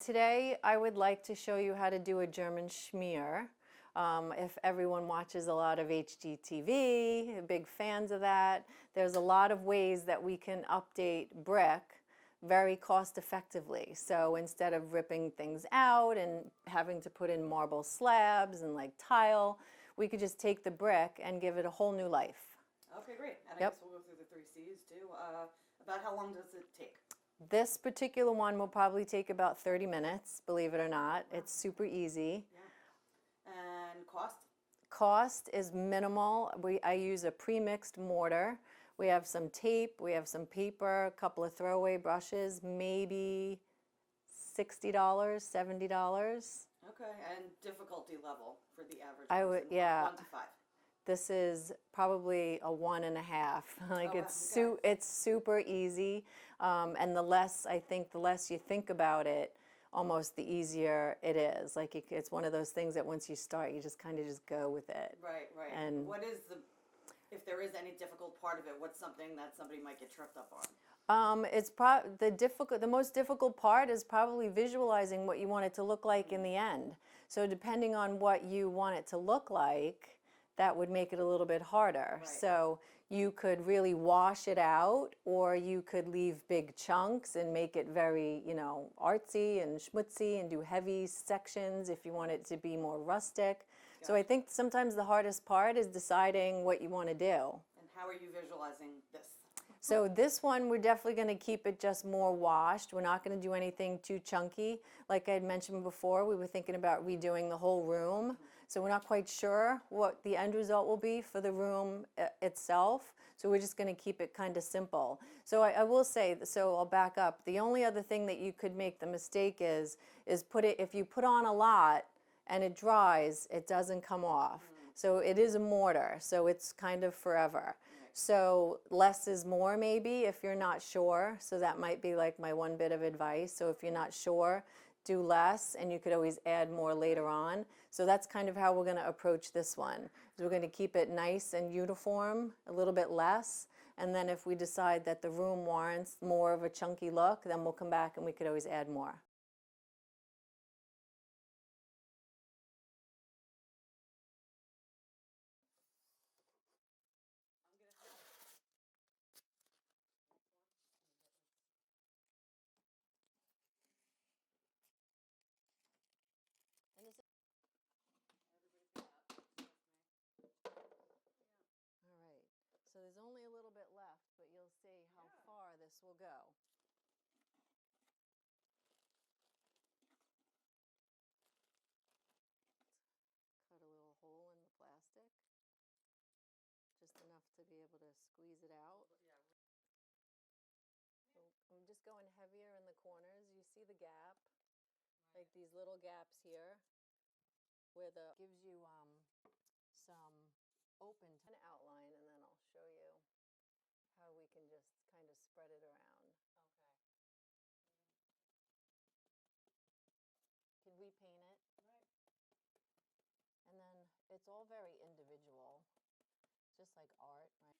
today I would like to show you how to do a German schmear. If everyone watches a lot of HGTV, big fans of that, there's a lot of ways that we can update brick very cost effectively. So instead of ripping things out and having to put in marble slabs and like tile, we could just take the brick and give it a whole new life. Okay, great. And I Yep. guess we'll go through the 3Cs too. About how long does it take? This particular one will probably take about 30 minutes, believe it or not. Wow. It's super easy. Yeah. And cost? Cost is minimal. I use a pre-mixed mortar. We have some tape, we have some paper, a couple of throwaway brushes, maybe $60, $70. Okay, and difficulty level for the average I would, person? yeah. 1 to 5. This is probably a 1.5. Like Oh, it's it's super easy, and the less you think about it, almost the easier it is. Like it's one of those things that once you start, you just kind of just go with it. Right, right. And what is if there is any difficult part of it, what's something that somebody might get tripped up on? The most difficult part is probably visualizing what you want it to look like in the end. So depending on what you want it to look like, that would make it a little bit harder. Right. So you could really wash it out, or you could leave big chunks and make it very, artsy and schmutzy and do heavy sections if you want it to be more rustic. Gotcha. So I think sometimes the hardest part is deciding what you want to do. And how are you visualizing this? So this one, we're definitely going to keep it just more washed. We're not going to do anything too chunky. Like I had mentioned before, we were thinking about redoing the whole room. So we're not quite sure what the end result will be for the room itself. So we're just going to keep it kind of simple. So I will say, so I'll back up. The only other thing that you could make the mistake is if you put on a lot and it dries, it doesn't come off. So it is a mortar, so it's kind of forever. So less is more maybe if you're not sure. So that might be like my one bit of advice. So if you're not sure, do less, and you could always add more later on. So that's kind of how we're going to approach this one. So we're going to keep it nice and uniform, a little bit less, and then if we decide that the room warrants more of a chunky look, then we'll come back and we could always add more. So there's only a little bit left, but you'll see how far this will go. Cut a little hole in the plastic, just enough to be able to squeeze it out. So I'm just going heavier in the corners. You see the gap, like these little gaps here, where gives you some open outline, and then I'll show you how we can just kind of spread it around. Okay. Can repaint it. Right. And then it's all very individual, just like art, right?